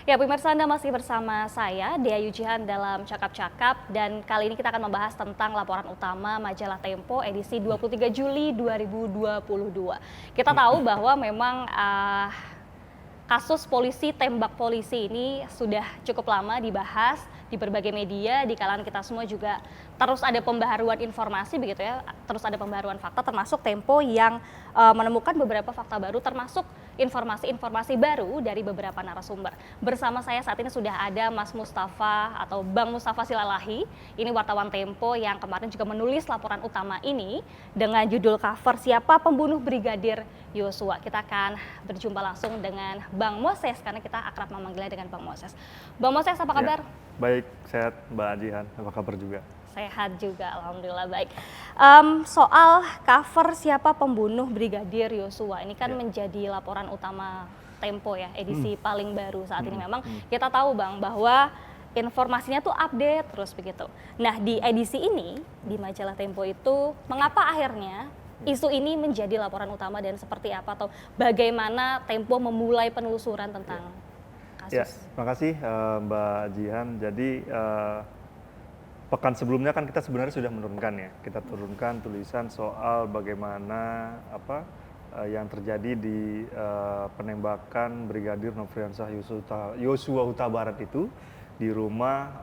Ya, pemirsa, Anda masih bersama saya, Dea Yujihan dalam Cakap-Cakap, dan kali ini kita akan membahas tentang laporan utama majalah Tempo edisi 23 Juli 2022. Kita tahu bahwa memang kasus polisi tembak polisi ini sudah cukup lama dibahas di berbagai media, di kalangan kita semua juga terus ada pembaharuan informasi begitu ya, terus ada pembaharuan fakta, termasuk Tempo yang menemukan beberapa fakta baru, termasuk informasi-informasi baru dari beberapa narasumber. Bersama saya saat ini sudah ada Mas Mustafa atau Bang Mustafa Silalahi, ini wartawan Tempo yang kemarin juga menulis laporan utama ini dengan judul cover Siapa Pembunuh Brigadir Yosua. Kita akan berjumpa langsung dengan Bang Moses, karena kita akrab memanggilnya dengan Bang Moses. Bang Moses, apa kabar? Ya, baik, sehat Mbak Jihan, apa kabar juga? Sehat juga, alhamdulillah baik. Soal cover Siapa Pembunuh Brigadir Yosua, ini kan menjadi laporan utama Tempo ya, edisi paling baru saat ini. Memang kita tahu Bang, bahwa informasinya tuh update terus begitu. Nah, di edisi ini, di majalah Tempo itu, mengapa akhirnya isu ini menjadi laporan utama dan seperti apa, atau bagaimana Tempo memulai penelusuran tentang kasus? Ya, terima kasih Mbak Jihan. Jadi pekan sebelumnya kan kita sebenarnya sudah menurunkan ya, kita turunkan tulisan soal bagaimana yang terjadi di penembakan Brigadir Nofriansah Yosua Huta Barat itu di rumah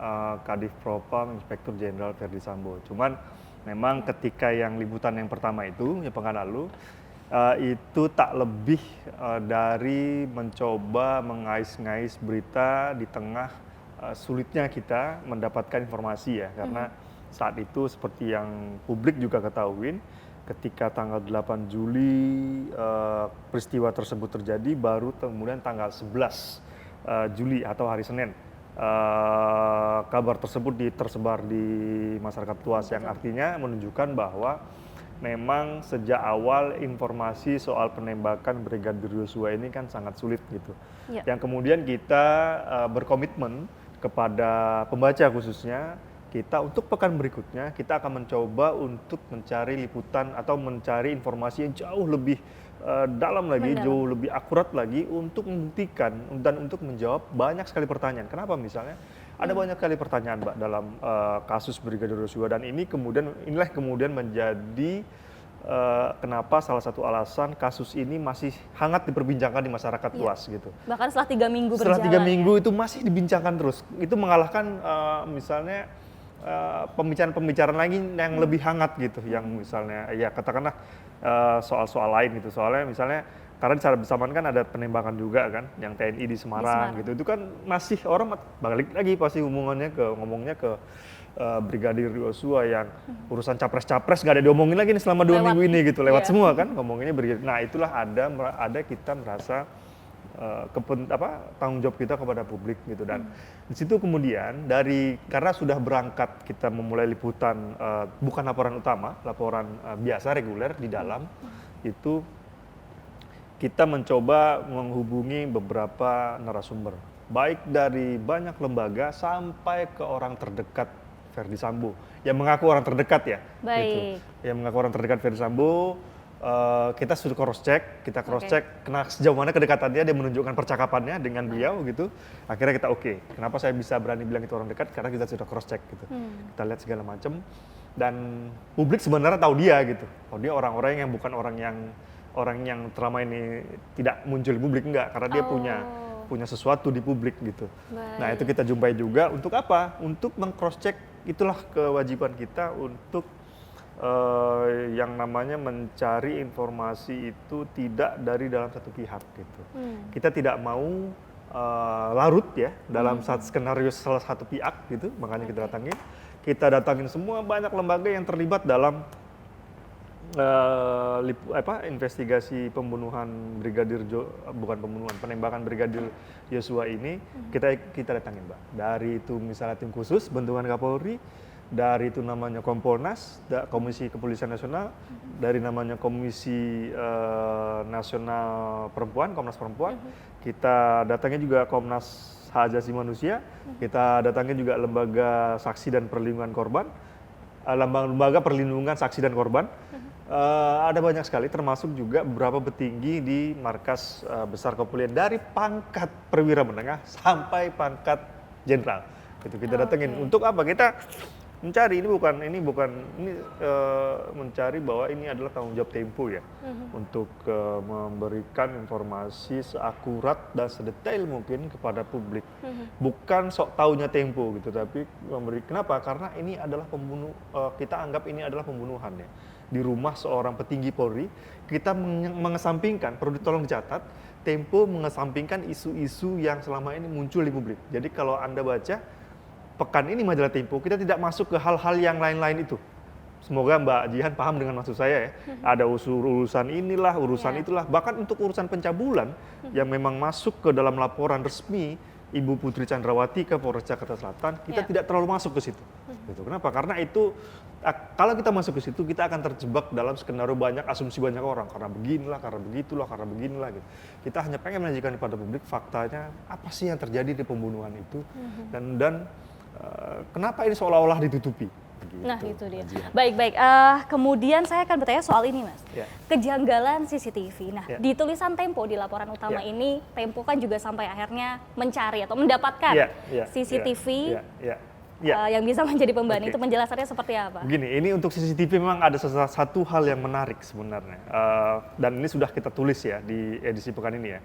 Kadif Propam Inspektur Jenderal Verdi Sambo. Cuman memang ketika yang liputan yang pertama itu, yang pekan lalu, itu tak lebih dari mencoba mengais-ngais berita di tengah sulitnya kita mendapatkan informasi ya, karena saat itu seperti yang publik juga ketahuin, ketika tanggal 8 Juli peristiwa tersebut terjadi, baru kemudian tanggal 11 Juli atau hari Senin kabar tersebut tersebar di masyarakat luas, yang artinya menunjukkan bahwa memang sejak awal informasi soal penembakan Brigadir Yosua ini kan sangat sulit gitu. Ya. Yang kemudian kita berkomitmen kepada pembaca khususnya, kita untuk pekan berikutnya kita akan mencoba untuk mencari liputan atau mencari informasi yang jauh lebih dalam lagi, jauh lebih akurat lagi untuk membuktikan dan untuk menjawab banyak sekali pertanyaan. Kenapa misalnya? Ada banyak sekali pertanyaan Mbak dalam kasus Brigadir Yosua, dan inilah kemudian menjadi kenapa salah satu alasan kasus ini masih hangat diperbincangkan di masyarakat luas gitu. Bahkan setelah 3 minggu berjalan. Setelah 3 minggu itu masih dibincangkan terus. Itu mengalahkan misalnya pembicaraan lagi yang lebih hangat gitu, yang misalnya ya katakanlah soal-soal lain gitu. Soalnya misalnya karena secara bersamaan kan ada penembakan juga kan, yang TNI di Semarang gitu. Itu kan masih orang balik lagi pasti ngomongnya ke Brigadir Yosua, yang urusan capres-capres nggak ada diomongin lagi nih selama 2 minggu ini gitu, lewat semua kan ngomonginnya Brigadir. Nah itulah ada kita merasa tanggung jawab kita kepada publik gitu, dan di situ kemudian karena sudah berangkat kita memulai liputan bukan laporan utama, laporan biasa reguler di dalam itu, kita mencoba menghubungi beberapa narasumber, baik dari banyak lembaga sampai ke orang terdekat Verdi Sambo, yang mengaku orang terdekat ya. Baik. Gitu. Yang mengaku orang terdekat Verdi Sambo, kita sudah cross check, karena sejauh mana kedekatannya, dia menunjukkan percakapannya dengan beliau gitu. Akhirnya kita kenapa saya bisa berani bilang itu orang dekat, karena kita sudah cross check gitu. Kita lihat segala macam, dan publik sebenarnya tahu dia gitu. Oh, dia orang-orang yang bukan orang yang selama ini tidak muncul di publik, enggak, karena dia punya sesuatu di publik gitu. Baik. Nah itu kita jumpai juga untuk apa? Untuk meng-cross check, itulah kewajiban kita untuk yang namanya mencari informasi itu tidak dari dalam satu pihak gitu. Kita tidak mau larut ya dalam skenario salah satu pihak gitu, makanya kita datangin semua banyak lembaga yang terlibat dalam investigasi penembakan Brigadir Yosua ini. Kita datangin Mbak, dari itu misalnya tim khusus bentukan Kapolri, dari itu namanya Kompolnas, Komisi Kepolisian Nasional, dari namanya Komisi Nasional Perempuan, Komnas Perempuan, kita datangin juga Komnas Hak Asasi Manusia, kita datangin juga lembaga saksi dan perlindungan korban, lembaga perlindungan saksi dan korban, Ada banyak sekali, termasuk juga beberapa petinggi di markas besar kepolisian dari pangkat perwira menengah sampai pangkat jenderal. Itu kita datengin. Oke. Untuk apa? Kita mencari ini mencari bahwa ini adalah tanggung jawab Tempo ya, untuk memberikan informasi seakurat dan sedetail mungkin kepada publik. Bukan sok taunya Tempo gitu, tapi kenapa? Karena ini adalah kita anggap ini adalah pembunuhan ya. Di rumah seorang petinggi Polri, kita mengesampingkan, perlu tolong dicatat, Tempo mengesampingkan isu-isu yang selama ini muncul di publik. Jadi kalau Anda baca pekan ini majalah Tempo, kita tidak masuk ke hal-hal yang lain-lain itu. Semoga Mbak Jihan paham dengan maksud saya ya. Ada urusan inilah, urusan itulah. Bahkan untuk urusan pencabulan yang memang masuk ke dalam laporan resmi Ibu Putri Chandrawati ke Polres Jakarta Selatan, kita tidak terlalu masuk ke situ. Gitu. Kenapa? Karena itu kalau kita masuk ke situ, kita akan terjebak dalam skenario banyak asumsi banyak orang. Karena beginilah, karena begitulah, karena beginilah. Gitu. Kita hanya pengen menyajikan kepada publik faktanya apa sih yang terjadi di pembunuhan itu dan kenapa ini seolah-olah ditutupi. Gitu, Nah itu dia. Jihan. Baik. Kemudian saya akan bertanya soal ini Mas. Ya. Kejanggalan CCTV. Nah Ya. di tulisan Tempo di laporan utama Ya. ini, Tempo kan juga sampai akhirnya mencari atau mendapatkan Ya, CCTV ya. yang bisa menjadi pembanding. Oke. Itu penjelasannya seperti apa? Begini, ini untuk CCTV memang ada satu hal yang menarik sebenarnya, dan ini sudah kita tulis ya di edisi pekan ini ya.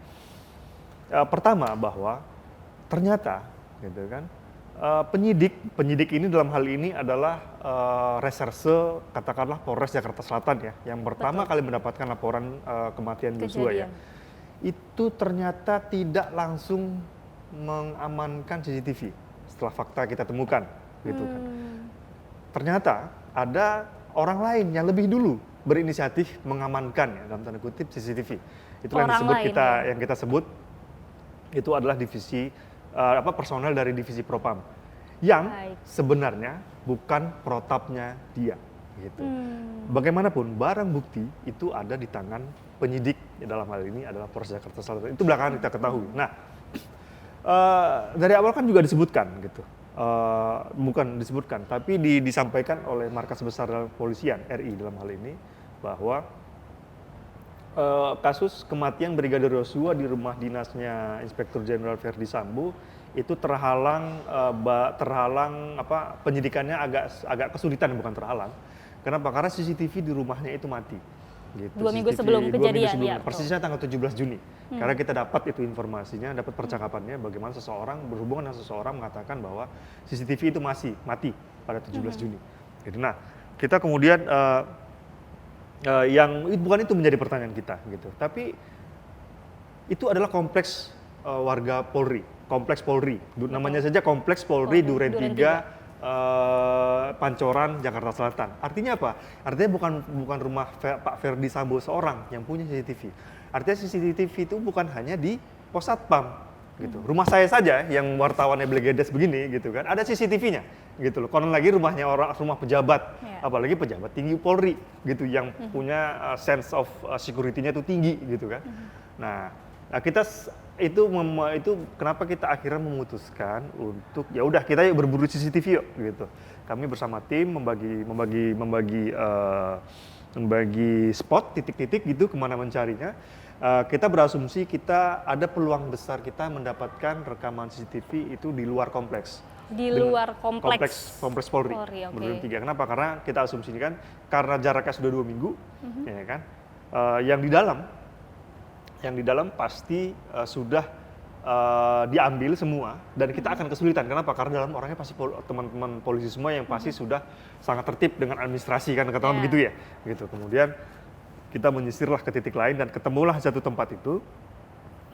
Pertama bahwa ternyata, gitu kan, penyidik ini dalam hal ini adalah reserse katakanlah Polres Jakarta Selatan ya, yang pertama kali mendapatkan laporan kematian Joshua ya. Itu ternyata tidak langsung mengamankan CCTV setelah fakta kita temukan, gitu kan. Ternyata ada orang lain yang lebih dulu berinisiatif mengamankan ya, dalam tanda kutip CCTV. Itulah yang kita sebut itu adalah divisi personel dari divisi Propam yang sebenarnya bukan protapnya dia, gitu. Bagaimanapun barang bukti itu ada di tangan penyidik ya, dalam hal ini adalah Polres Jakarta Selatan. Itu belakangan kita ketahui. Nah, dari awal kan juga disebutkan gitu, bukan disebutkan, tapi disampaikan oleh Markas Besar Kepolisian RI dalam hal ini bahwa kasus kematian Brigadir Yosua di rumah dinasnya Inspektur Jenderal Verdi Sambo itu terhalang penyidikannya agak kesulitan, bukan terhalang. Kenapa? Karena CCTV di rumahnya itu mati. Gitu. 2 minggu sebelum kejadian ya. Persisnya tanggal 17 Juni. Karena kita dapat itu informasinya, dapat percakapannya bagaimana seseorang berhubungan dengan seseorang mengatakan bahwa CCTV itu masih mati pada 17 Juni. Gitu. Nah, kita kemudian bukan itu menjadi pertanyaan kita gitu. Tapi itu adalah kompleks warga Polri, kompleks Polri. Namanya saja kompleks Polri Duren 3 Pancoran, Jakarta Selatan. Artinya apa? Artinya bukan rumah Pak Verdi Sambo seorang yang punya CCTV. Artinya CCTV itu bukan hanya di Pos Satpam, gitu. Rumah saya saja yang wartawannya Blegedes begini, gitu kan, ada CCTV-nya, gitu loh. Konon lagi rumah pejabat, apalagi pejabat tinggi Polri, gitu, yang punya sense of security-nya itu tinggi, gitu kan. Nah, kita itu kenapa kita akhirnya memutuskan untuk ya udah kita yuk berburu CCTV yuk, gitu. Kami bersama tim membagi spot titik-titik gitu kemana mencarinya. Kita berasumsi kita ada peluang besar kita mendapatkan rekaman CCTV itu di luar kompleks. Di luar kompleks Polri. Okay. Duren 3. Kenapa? Karena kita asumsikan karena jaraknya sudah 2 minggu, ya kan. Yang di dalam pasti sudah diambil semua dan kita akan kesulitan. Kenapa? Karena dalam orangnya pasti teman-teman polisi semua yang pasti sudah sangat tertib dengan administrasi kan, katakan begitu ya. Gitu. Kemudian kita menyisirlah ke titik lain dan ketemulah satu tempat itu.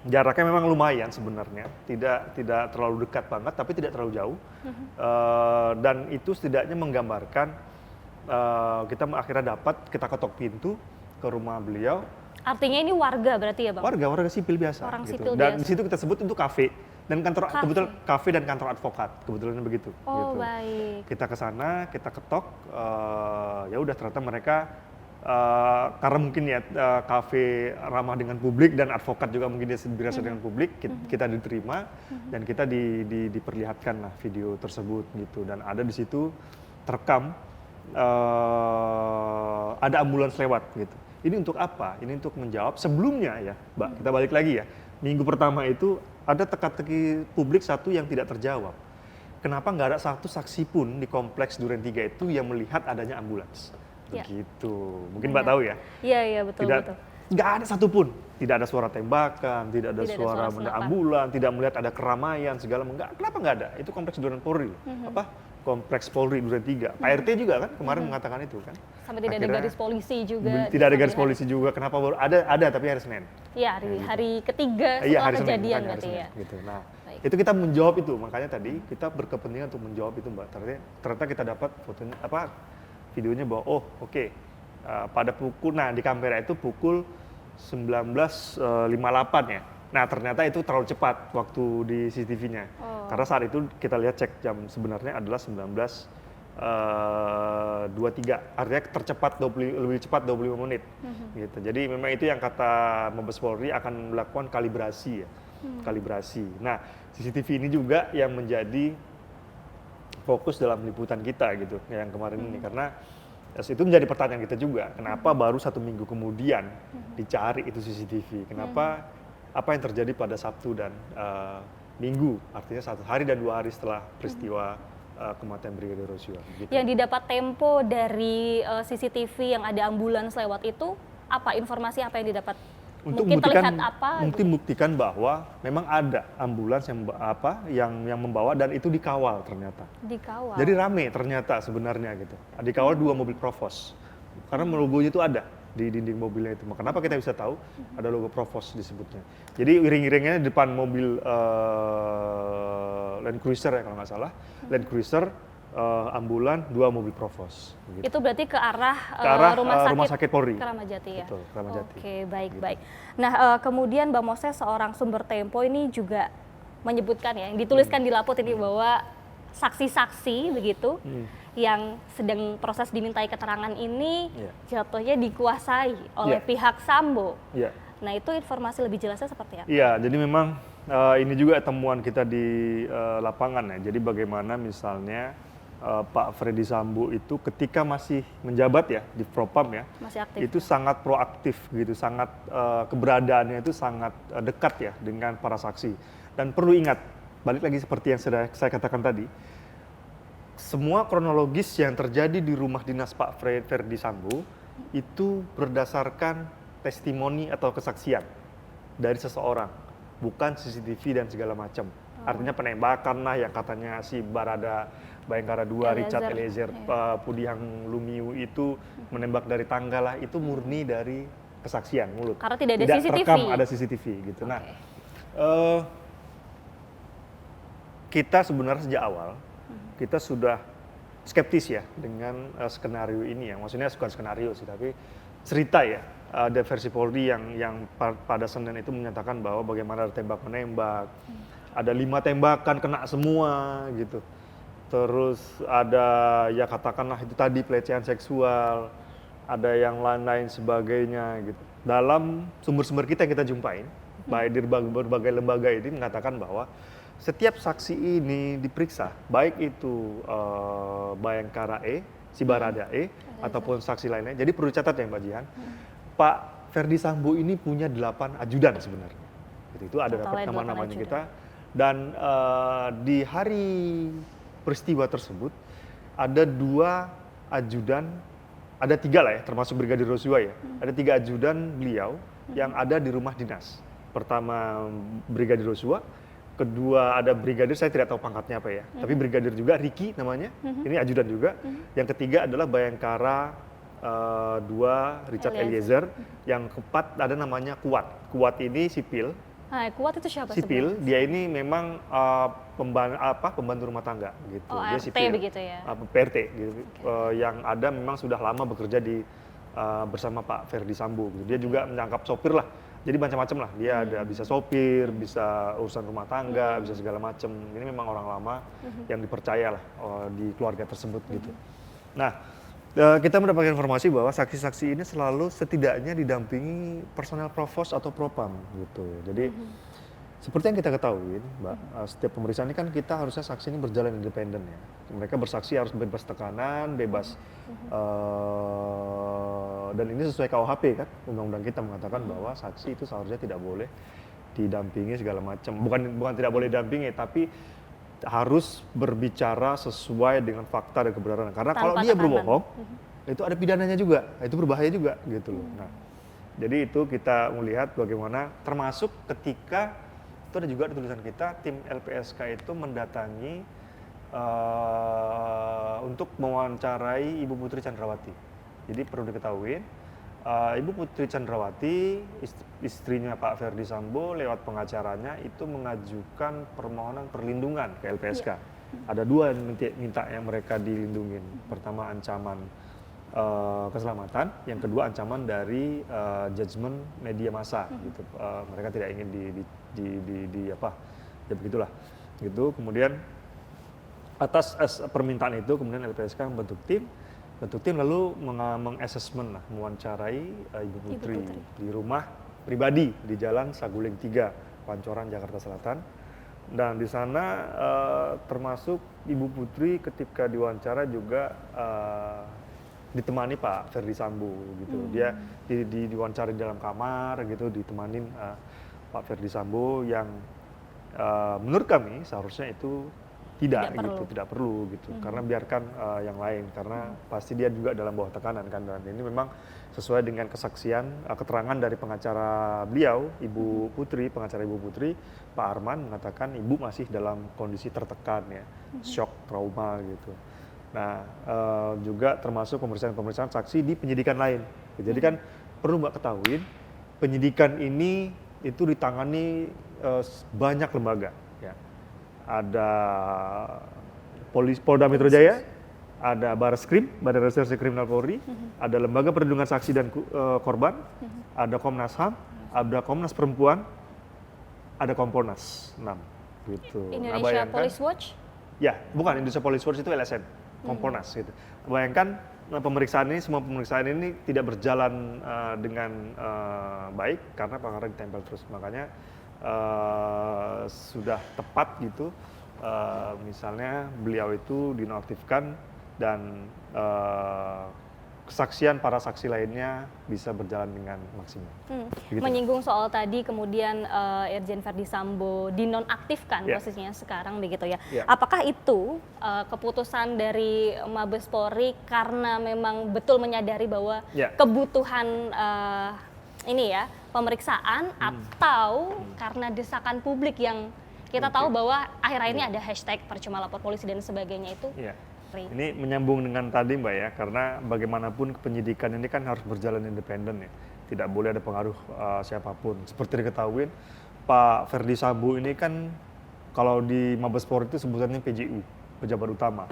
Jaraknya memang lumayan sebenarnya, tidak terlalu dekat banget, tapi tidak terlalu jauh. Dan itu setidaknya menggambarkan kita akhirnya kita ketok pintu ke rumah beliau. Artinya ini warga berarti ya Bang? Warga sipil biasa. Orang gitu. sipil Dan biasa. di situ kita sebut itu kafe dan kantor, kebetulan kafe dan kantor advokat, kebetulan begitu. Oh gitu. baik. Kita ke sana, kita ketok, ya udah ternyata mereka karena mungkin ya kafe ramah dengan publik dan advokat juga mungkin dia biasa dengan publik, kita diterima dan kita diperlihatkan lah video tersebut gitu, dan ada di situ terekam ada ambulans lewat gitu. Ini untuk apa? Ini untuk menjawab sebelumnya ya, Mbak. Kita balik lagi ya. Minggu pertama itu ada teka-teki publik satu yang tidak terjawab. Kenapa nggak ada satu saksi pun di kompleks Duren 3 itu yang melihat adanya ambulans? Ya. Begitu. Mungkin Mbak tahu ya. Iya, betul, betul. Nggak ada satupun. Tidak ada suara tembakan, tidak ada suara ambulan, tidak melihat ada keramaian segala. Kenapa nggak ada? Itu kompleks Duren Polri. Kompleks Polri Duren 3. Pak RT juga kan kemarin mengatakan itu kan. Sampai tidak ada garis polisi juga. Tidak ada garis polisi juga. Kenapa baru ada tapi hari Senin. Iya, hari ketiga setelah kejadian berarti ya. Gitu. Nah, itu kita menjawab itu. Makanya tadi kita berkepentingan untuk menjawab itu, Mbak. Ternyata kita dapat fotonya videonya bahwa pada pukul di kamera itu pukul 19.58 ya. Nah, ternyata itu terlalu cepat waktu di CCTV-nya. Karena saat itu kita lihat cek jam sebenarnya adalah 19.23. Artinya lebih cepat 25 menit. Gitu. Jadi memang itu yang kata Mabes Polri akan melakukan kalibrasi ya. Kalibrasi. Nah, CCTV ini juga yang menjadi fokus dalam liputan kita gitu yang kemarin ini, karena itu menjadi pertanyaan kita juga. Kenapa baru 1 minggu kemudian dicari itu CCTV? Kenapa apa yang terjadi pada Sabtu dan Minggu, artinya 1 hari dan 2 hari setelah peristiwa kematian Brigadir Yosua. Gitu. Yang didapat Tempo dari CCTV yang ada ambulans lewat itu, informasi apa yang didapat? Untuk membuktikan bahwa memang ada ambulans yang membawa dan itu dikawal ternyata. Dikawal. Jadi rame ternyata sebenarnya gitu. Dikawal 2 mobil Provos. Karena logonya itu ada di dinding mobilnya itu. Kenapa kita bisa tahu ada logo Provos disebutnya. Jadi iring-iringnya depan mobil Land Cruiser ya kalau nggak salah. Land Cruiser, ambulan, 2 mobil Provos. Gitu. Itu berarti ke arah rumah sakit Polri. Kramat Jati ya? Betul, Kramat Jati. Oke, baik. Nah, kemudian Mbak Moses seorang sumber Tempo ini juga menyebutkan ya, yang dituliskan di lapor ini bahwa saksi-saksi begitu yang sedang proses dimintai keterangan ini jatuhnya dikuasai oleh pihak Sambo. Nah, itu informasi lebih jelasnya seperti apa? Iya, jadi memang ini juga temuan kita di lapangan ya. Jadi bagaimana misalnya Pak Ferdi Sambo itu ketika masih menjabat ya di Propam ya, masih aktif, itu sangat proaktif gitu, sangat keberadaannya itu sangat dekat ya dengan para saksi. Dan perlu ingat, balik lagi seperti yang sudah saya katakan tadi, semua kronologis yang terjadi di rumah dinas Pak Ferdi Sambo itu berdasarkan testimoni atau kesaksian dari seseorang, bukan CCTV dan segala macam. Artinya penembakan lah yang katanya si Bayangkara 2, Richard Eliezer Pudiang Lumiu itu menembak dari tangga lah, itu murni dari kesaksian mulut. Karena tidak ada CCTV. Terekam ada CCTV gitu. Nah, kita sebenarnya sejak awal kita sudah skeptis ya dengan skenario ini ya. Maksudnya bukan skenario sih, tapi cerita ya. Ada versi Polri yang pada Senin itu menyatakan bahwa bagaimana ada tembak-menembak, ada 5 tembakan kena semua gitu. Terus ada ya katakanlah itu tadi pelecehan seksual, ada yang lain-lain sebagainya gitu. Dalam sumber-sumber kita yang kita jumpain, baik di berbagai lembaga ini mengatakan bahwa setiap saksi ini diperiksa, baik itu Bayangkara si Barada ataupun saksi lainnya. Jadi perlu catat ya Mbak Jihan, Pak Ferdi Sambo ini punya 8 ajudan sebenarnya. Itu ada dapat nama-namanya kita. Dan di hari peristiwa tersebut ada 2 ajudan, ada 3 lah ya, termasuk Brigadir Yosua ya. Ada 3 ajudan beliau yang ada di rumah dinas. Pertama Brigadir Yosua, kedua ada brigadir, saya tidak tahu pangkatnya apa ya, tapi brigadir juga, Ricky namanya, ini ajudan juga. Yang ketiga adalah Bayangkara 2, Richard Eliezer. Yang keempat ada namanya Kuat. Kuat ini sipil. Kuat itu siapa? Sipil, dia ini memang pembantu rumah tangga gitu. Dia RT sipil, begitu ya? PRT gitu. Yang ada memang sudah lama bekerja bersama Pak Ferdi Sambo. Gitu. Dia juga menangkap sopir lah. Jadi macam-macam lah, dia ada bisa sopir, bisa urusan rumah tangga, bisa segala macam. Ini memang orang lama yang dipercaya lah di keluarga tersebut gitu. Nah, kita mendapatkan informasi bahwa saksi-saksi ini selalu setidaknya didampingi personel Provos atau Propam gitu. Jadi Seperti yang kita ketahui, Mbak, setiap pemeriksaan ini kan kita harusnya saksi ini berjalan independen ya. Mereka bersaksi harus bebas tekanan, bebas dan ini sesuai KUHP kan, undang-undang kita mengatakan bahwa saksi itu seharusnya tidak boleh didampingi segala macam. Bukan tidak boleh didampingi, tapi harus berbicara sesuai dengan fakta dan kebenaran. Karena kalau Tanpa dia tekanan. berbohong, itu ada pidananya juga, itu berbahaya juga gitu loh. Nah, jadi itu kita melihat bagaimana termasuk ketika itu ada juga di tulisan kita, tim LPSK itu mendatangi untuk mewawancarai Ibu Putri Chandrawati. Jadi perlu diketahui, Ibu Putri Chandrawati, istrinya Pak Ferdi Sambo lewat pengacaranya itu mengajukan permohonan perlindungan ke LPSK. Ada dua yang minta yang mereka dilindungin. Pertama ancaman keselamatan, yang kedua ancaman dari judgement media massa gitu. Mereka tidak ingin di apa ya begitulah gitu. Kemudian atas permintaan itu kemudian LPSK membentuk tim lalu mengassessment mewawancarai Ibu Putri di rumah pribadi di Jalan Saguling 3 Pancoran Jakarta Selatan. Dan di sana termasuk Ibu Putri ketika diwawancara juga ditemani Pak Ferdi Sambo gitu. Dia diwawancari di dalam kamar gitu, ditemanin Pak Ferdi Sambo yang menurut kami seharusnya itu tidak perlu gitu. Karena biarkan yang lain, karena pasti dia juga dalam bawah tekanan kan. Dan ini memang sesuai dengan kesaksian keterangan dari pengacara beliau, pengacara Ibu Putri, Pak Arman mengatakan ibu masih dalam kondisi tertekan ya, shock, trauma gitu. Nah, juga termasuk pemeriksaan saksi di penyidikan lain. Jadi kan perlu Mbak ketahui, penyidikan ini itu ditangani banyak lembaga. Ya. Ada Polda Metro Jaya, ada Barreskrim, Badan Reserse Kriminal Polri, ada Lembaga Perlindungan Saksi dan Korban, ada Komnas HAM, ada Komnas Perempuan, ada Kompolnas 6 gitu. Indonesia Police Watch? Ya, bukan Indonesia Police Watch itu LSM, Kompolnas gitu. Bayangkan semua pemeriksaan ini tidak berjalan dengan baik karena perkara ditempel terus. Makanya sudah tepat gitu, misalnya beliau itu dinonaktifkan dan kesaksian para saksi lainnya bisa berjalan dengan maksimal. Begitu. Menyinggung soal tadi kemudian Irjen Ferdi Sambo dinonaktifkan posisinya sekarang begitu ya. Apakah itu keputusan dari Mabes Polri karena memang betul menyadari bahwa kebutuhan ini ya pemeriksaan atau karena desakan publik yang kita tahu bahwa akhir-akhir ini ada hashtag percuma lapor polisi dan sebagainya itu? Ini menyambung dengan tadi Mbak ya, karena bagaimanapun penyidikan ini kan harus berjalan independen ya. Tidak boleh ada pengaruh siapapun. Seperti diketahui, Pak Ferdi Sambo ini kan kalau di Mabes Polri itu sebutannya PJU, pejabat utama.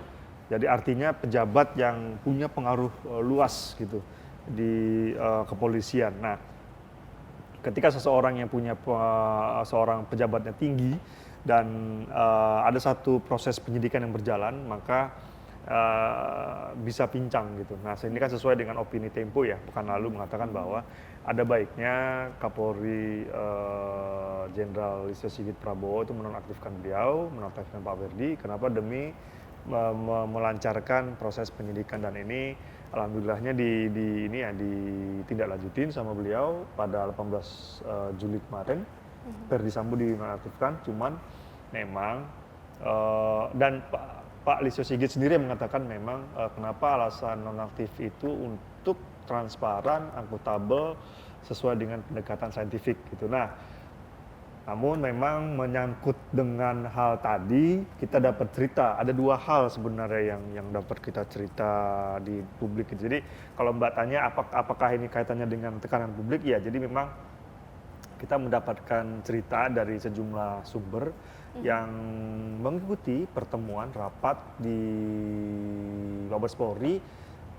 Jadi artinya pejabat yang punya pengaruh luas gitu di kepolisian. Nah, ketika seseorang yang punya seorang pejabatnya tinggi dan ada satu proses penyidikan yang berjalan, maka bisa pincang gitu. Nah, ini kan sesuai dengan opini Tempo ya, pekan lalu mengatakan bahwa ada baiknya Kapolri Jenderal Listio Sigit Prabowo itu menonaktifkan beliau, menonaktifkan Pak Ferdi. Kenapa? Demi melancarkan proses penyidikan, dan ini alhamdulillahnya ditindaklanjutin sama beliau pada 18 Juli kemarin. Ferdi Sambo dinonaktifkan, cuman memang dan Pak Listio Sigit sendiri mengatakan memang kenapa alasan nonaktif itu untuk transparan, akuntabel, sesuai dengan pendekatan saintifik gitu. Nah, namun memang menyangkut dengan hal tadi, kita dapat cerita, ada dua hal sebenarnya yang dapat kita cerita di publik. Jadi kalau Mbak tanya apakah ini kaitannya dengan tekanan publik, ya jadi memang kita mendapatkan cerita dari sejumlah sumber yang mengikuti pertemuan rapat di Mabes Polri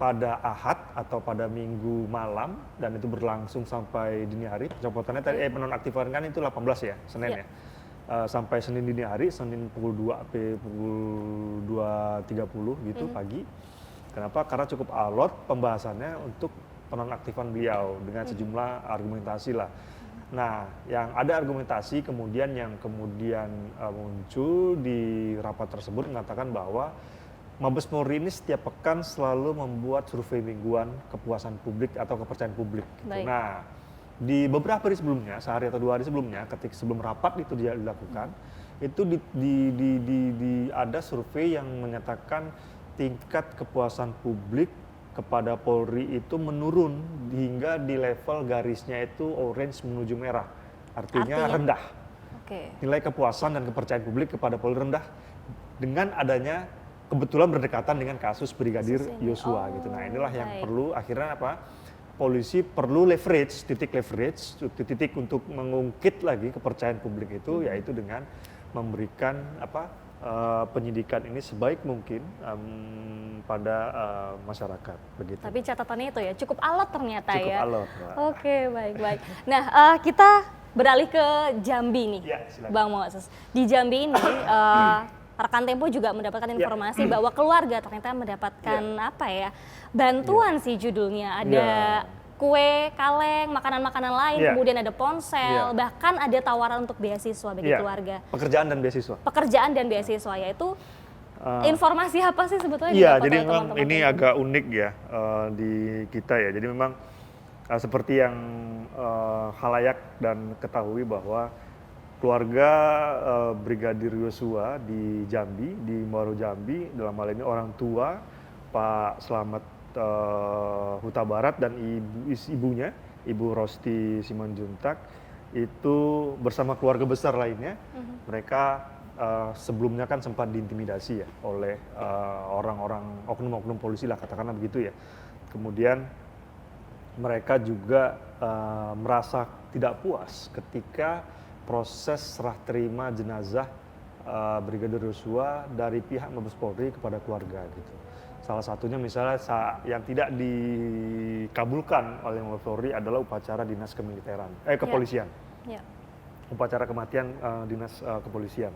pada Ahad atau pada Minggu malam, dan itu berlangsung sampai dini hari. Pencopotannya tadi penonaktifan kan itu 18 ya, Senin ya. Sampai Senin dini hari, Senin pukul 2 sampai pukul 2.30 gitu pagi. Kenapa? Karena cukup alot pembahasannya untuk penonaktifan beliau dengan sejumlah argumentasi lah. Nah, yang ada argumentasi kemudian muncul di rapat tersebut mengatakan bahwa Mabes Polri ini setiap pekan selalu membuat survei mingguan kepuasan publik atau kepercayaan publik. Gitu. Baik. Nah, di beberapa hari sebelumnya, sehari atau 2 hari sebelumnya, sebelum rapat itu dia dilakukan, itu ada survei yang menyatakan tingkat kepuasan publik kepada Polri itu menurun hingga di level garisnya itu orange menuju merah, artinya rendah. Oke. Nilai kepuasan dan kepercayaan publik kepada Polri rendah dengan adanya kebetulan berdekatan dengan kasus Brigadir Yosua gitu. Nah, inilah yang perlu akhirnya polisi perlu titik untuk mengungkit lagi kepercayaan publik itu, yaitu dengan memberikan penyidikan ini sebaik mungkin pada masyarakat begitu. Tapi catatannya itu ya cukup alot ternyata cukup ya. Alot, Mbak. Oke, baik. Nah, kita beralih ke Jambi nih, Ya, silakan. Bang Moses. Di Jambi ini rekan Tempo juga mendapatkan informasi bahwa keluarga ternyata mendapatkan bantuan sih judulnya, ada kue, kaleng, makanan-makanan lain, kemudian ada ponsel, bahkan ada tawaran untuk beasiswa bagi keluarga. Pekerjaan dan beasiswa. Pekerjaan dan beasiswa, yaitu informasi apa sih sebetulnya? Iya, jadi memang ini agak unik ya di kita ya. Jadi memang seperti yang khalayak dan ketahui bahwa keluarga Brigadir Yosua di Jambi, di Muaro Jambi, dalam hal ini orang tua Pak Slamet Huta Barat dan ibunya, Ibu Rosti Simanjuntak, itu bersama keluarga besar lainnya, mereka sebelumnya kan sempat diintimidasi ya oleh orang-orang oknum-oknum polisi lah, katakanlah begitu ya. Kemudian mereka juga merasa tidak puas ketika proses serah terima jenazah Brigadir Yosua dari pihak Mabes Polri kepada keluarga gitu. Salah satunya misalnya yang tidak dikabulkan oleh Mabes Polri adalah upacara dinas kepolisian. Upacara kematian dinas kepolisian.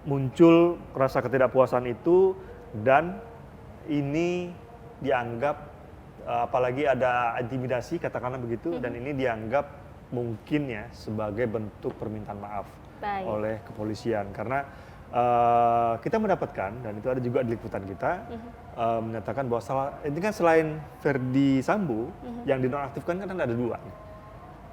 Muncul rasa ketidakpuasan itu, dan ini dianggap apalagi ada intimidasi, katakanlah begitu, dan ini dianggap mungkin ya sebagai bentuk permintaan maaf oleh kepolisian, karena kita mendapatkan, dan itu ada juga di liputan kita, menyatakan bahwa ini kan selain Verdi Sambo yang dinonaktifkan kan ada 2.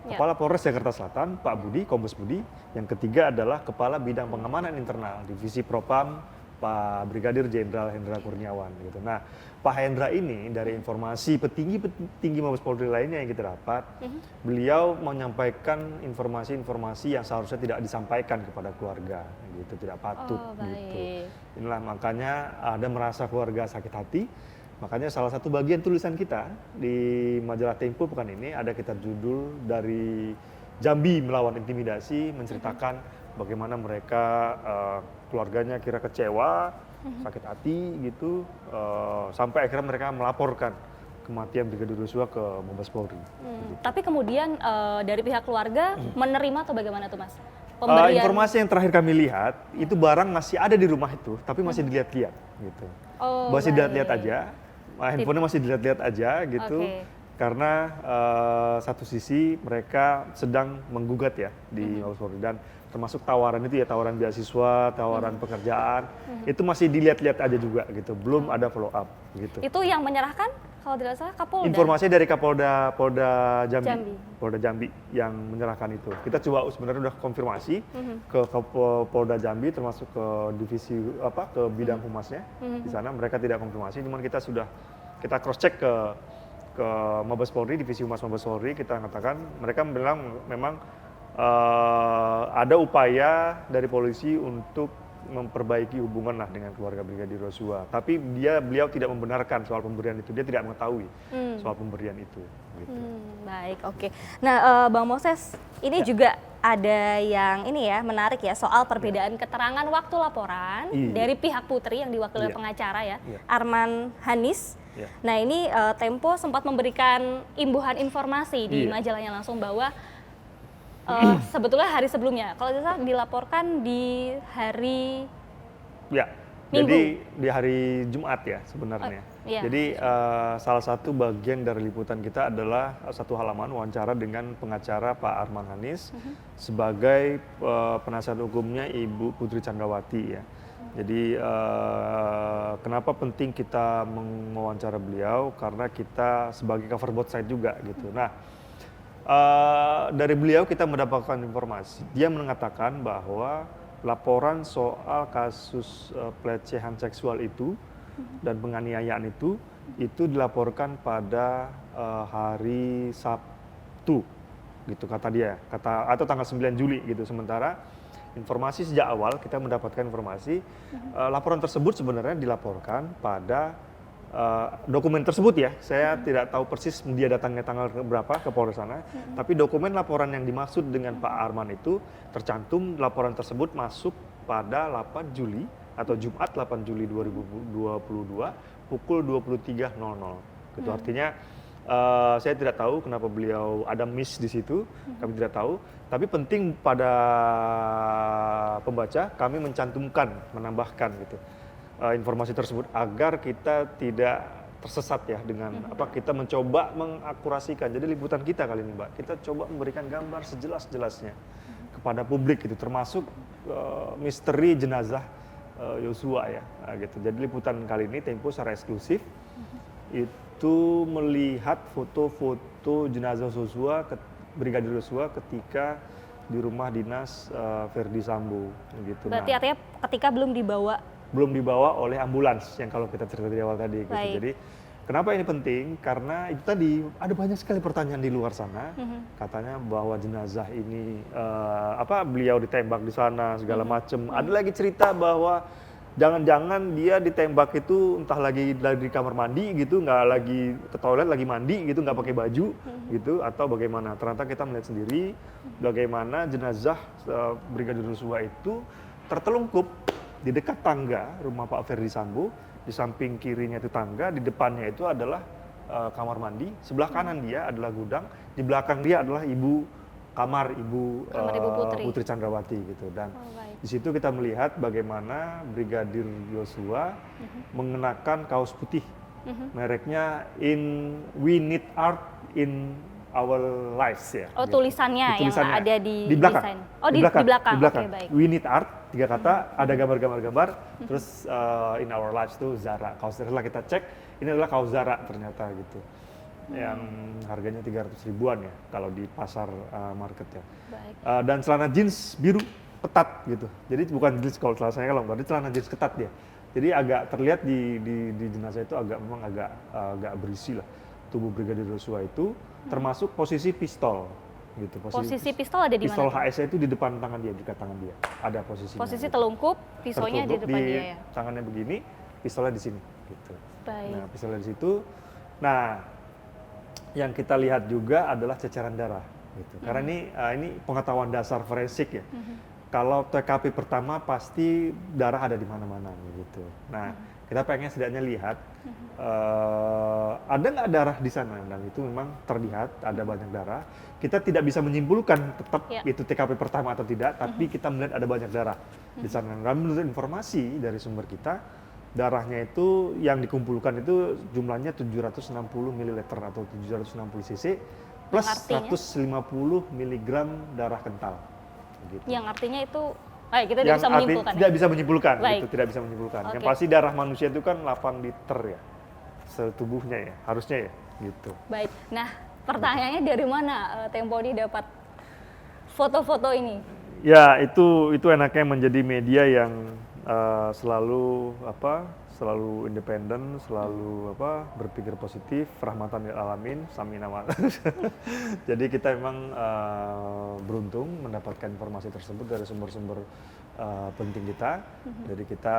Kepala Polres Jakarta Selatan, Pak Budi, Kombes Budi. Yang ketiga adalah Kepala Bidang Pengamanan Internal Divisi Propam, Pak Brigadir Jenderal Hendra Kurniawan gitu. Nah, Pak Hendra ini dari informasi petinggi Mabes Polri lainnya yang kita dapat, beliau menyampaikan informasi-informasi yang seharusnya tidak disampaikan kepada keluarga gitu, tidak patut gitu. Inilah makanya ada merasa keluarga sakit hati. Makanya salah satu bagian tulisan kita di majalah Tempo pekan ini ada kita judul dari Jambi Melawan Intimidasi, menceritakan bagaimana mereka keluarganya kira kecewa, sakit hati gitu, sampai akhirnya mereka melaporkan kematian Brigadir Yosua ke Mabes Polri. Gitu. Tapi kemudian dari pihak keluarga menerima atau bagaimana tuh Mas? Informasi yang terakhir kami lihat itu barang masih ada di rumah itu, tapi masih dilihat-lihat gitu. Masih dilihat-lihat aja. Handphonenya masih dilihat-lihat aja gitu, karena satu sisi mereka sedang menggugat ya di Mabes Polri, dan termasuk tawaran itu ya, tawaran beasiswa, tawaran pekerjaan, itu masih dilihat-lihat aja juga gitu, belum ada follow up gitu. Itu yang menyerahkan kalau tidak salah Kapolda? Informasinya dari Polda Jambi yang menyerahkan itu. Kita coba sebenarnya udah konfirmasi ke Polda Jambi, termasuk ke divisi ke bidang humasnya. Di sana mereka tidak konfirmasi, cuman kita cross check ke Mabes Polri, divisi humas Mabes Polri, kita mengatakan mereka bilang memang ada upaya dari polisi untuk memperbaiki hubungan lah dengan keluarga Brigadir Yosua. Tapi beliau tidak membenarkan soal pemberian itu, dia tidak mengetahui soal pemberian itu. Gitu. Baik, oke. Nah, Bang Moses, ini juga ada yang ini ya menarik ya soal perbedaan keterangan waktu laporan dari pihak Putri yang diwakili oleh pengacara ya, Arman Hanis. Nah ini Tempo sempat memberikan imbuhan informasi di majalahnya langsung bahwa sebetulnya hari sebelumnya, kalau tidak salah dilaporkan di hari Minggu. Jadi di hari Jumat ya sebenarnya. Iya. Jadi salah satu bagian dari liputan kita adalah satu halaman wawancara dengan pengacara Pak Arman Hanis sebagai penasihat hukumnya Ibu Putri Candrawati ya. Jadi kenapa penting kita mewawancara beliau? Karena kita sebagai cover both side juga gitu. Nah, dari beliau kita mendapatkan informasi. Dia mengatakan bahwa laporan soal kasus pelecehan seksual itu dan penganiayaan itu dilaporkan pada hari Sabtu gitu kata dia, atau tanggal 9 Juli gitu. Sementara informasi sejak awal kita mendapatkan informasi laporan tersebut sebenarnya dilaporkan pada dokumen tersebut ya. Saya tidak tahu persis dia datangnya tanggal berapa ke Polres sana, tapi dokumen laporan yang dimaksud dengan Pak Arman itu tercantum laporan tersebut masuk pada 8 Juli atau Jumat 8 Juli 2022 pukul 23.00. Itu artinya saya tidak tahu kenapa beliau ada miss di situ, kami tidak tahu. Tapi penting pada pembaca kami mencantumkan, menambahkan gitu informasi tersebut agar kita tidak tersesat ya dengan kita mencoba mengakurasikan. Jadi liputan kita kali ini Mbak, kita coba memberikan gambar sejelas-jelasnya kepada publik itu, termasuk misteri jenazah Yosua ya gitu. Jadi liputan kali ini Tempo secara eksklusif itu melihat foto-foto jenazah Yosua, Brigadir Yosua ketika di rumah dinas Verdi Sambo gitu. Berarti artinya ketika belum dibawa oleh ambulans yang kalau kita cerita di awal tadi gitu. Jadi kenapa ini penting? Karena itu tadi ada banyak sekali pertanyaan di luar sana. Katanya bahwa jenazah ini beliau ditembak di sana segala macam. Ada lagi cerita bahwa jangan-jangan dia ditembak itu entah lagi di kamar mandi gitu, nggak lagi ke toilet, lagi mandi gitu, nggak pakai baju gitu, atau bagaimana. Ternyata kita melihat sendiri bagaimana jenazah Brigadir Yosua itu tertelungkup di dekat tangga rumah Pak Verdi Sambo. Di samping kirinya itu tangga, di depannya itu adalah kamar mandi, sebelah kanan dia adalah gudang, di belakang dia adalah kamar Ibu Putri Candrawati gitu. Dan di situ kita melihat bagaimana Brigadir Yosua mengenakan kaos putih, mereknya We Need Art in Our Lives ya. Oh gitu. tulisannya yang ada di belakang. desain. Oh di belakang. Oke, baik. We Need Art, 3 kata, ada gambar-gambar, terus In Our Lives itu Zara. Kaos setelah kita cek, ini adalah kaos Zara ternyata gitu. Yang harganya 300 ribuan ya kalau di pasar market ya. Baik. Dan celana jeans biru ketat gitu. Jadi bukan jeans kalau celananya kalau enggak, celana jeans ketat dia. Jadi agak terlihat di jenazah itu memang agak berisi lah tubuh Brigadir Yosua itu, termasuk posisi pistol gitu. Posisi pistol ada di mana? Pistol HS itu di depan tangan dia, di dekat tangan dia. Ada posisinya. Posisi gitu. telungkup, pisaunya di depan dia ya. Tangannya begini, pistolnya di sini gitu. Baik. Nah, pistolnya di situ. Nah, yang kita lihat juga adalah ceceran darah gitu. Karena ini pengetahuan dasar forensik ya. Kalau TKP pertama pasti darah ada di mana-mana gitu. Nah, kita pengen setidaknya lihat ada nggak darah di sana, dan itu memang terlihat ada banyak darah. Kita tidak bisa menyimpulkan tetap itu TKP pertama atau tidak, tapi kita melihat ada banyak darah di sana. Dan menurut informasi dari sumber kita, darahnya itu yang dikumpulkan itu jumlahnya 760 ml atau 760 cc plus 150 mg darah kental. Gitu. Yang artinya itu kita tidak bisa menyimpulkan. Tidak bisa menyimpulkan, gitu, tidak bisa menyimpulkan. Yang pasti darah manusia itu kan 8 liter ya, setubuhnya ya, harusnya ya, gitu. Baik. Nah, pertanyaannya dari mana Tempo ini dapat foto-foto ini? Ya, itu enaknya menjadi media yang selalu independen, selalu berpikir positif, rahmatan lil alamin, samin aman. Jadi kita memang beruntung mendapatkan informasi tersebut dari sumber-sumber penting kita. Jadi kita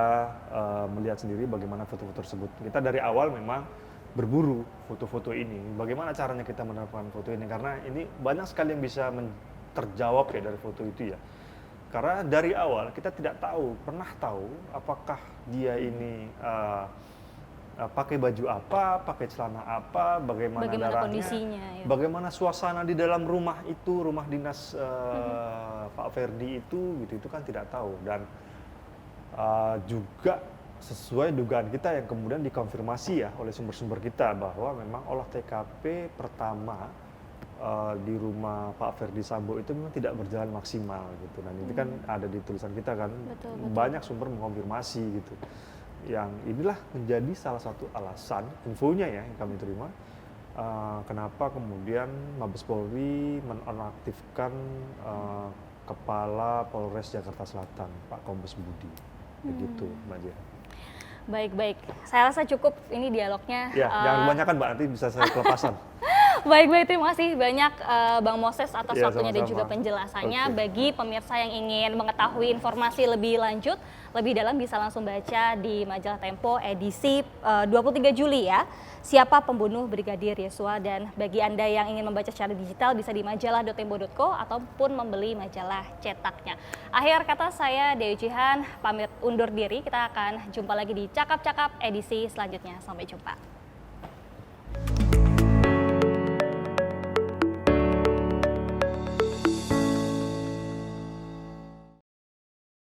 melihat sendiri bagaimana foto-foto tersebut. Kita dari awal memang berburu foto-foto ini. Bagaimana caranya kita mendapatkan foto ini? Karena ini banyak sekali yang bisa terjawab ya dari foto itu ya. Karena dari awal kita tidak pernah tahu apakah dia ini pakai baju apa, pakai celana apa, bagaimana darahnya, kondisinya, ya. Bagaimana suasana di dalam rumah itu, rumah dinas Pak Verdi itu kan tidak tahu. Dan juga sesuai dugaan kita yang kemudian dikonfirmasi ya oleh sumber-sumber kita bahwa memang olah TKP pertama di rumah Pak Ferdy Sambo itu memang tidak berjalan maksimal gitu. Dan itu kan ada di tulisan kita kan, Betul. banyak sumber mengonfirmasi gitu. Yang inilah menjadi salah satu alasan infonya ya yang kami terima, kenapa kemudian Mabes Polri menonaktifkan Kepala Polres Jakarta Selatan, Pak Kombes Budi. Begitu, Mbak Jia. Baik. Saya rasa cukup ini dialognya. Ya, jangan kebanyakan Mbak, nanti bisa saya kelepasan. Baik, terima kasih banyak Bang Moses atas Ya, waktunya dan sama-sama. juga penjelasannya. Oke. Bagi pemirsa yang ingin mengetahui informasi lebih lanjut, lebih dalam bisa langsung baca di majalah Tempo edisi 23 Juli ya. Siapa pembunuh Brigadir Yosua, dan bagi Anda yang ingin membaca secara digital bisa di majalah.tempo.co ataupun membeli majalah cetaknya. Akhir kata saya Dewi Jihan pamit undur diri. Kita akan jumpa lagi di Cakap-Cakap edisi selanjutnya. Sampai jumpa.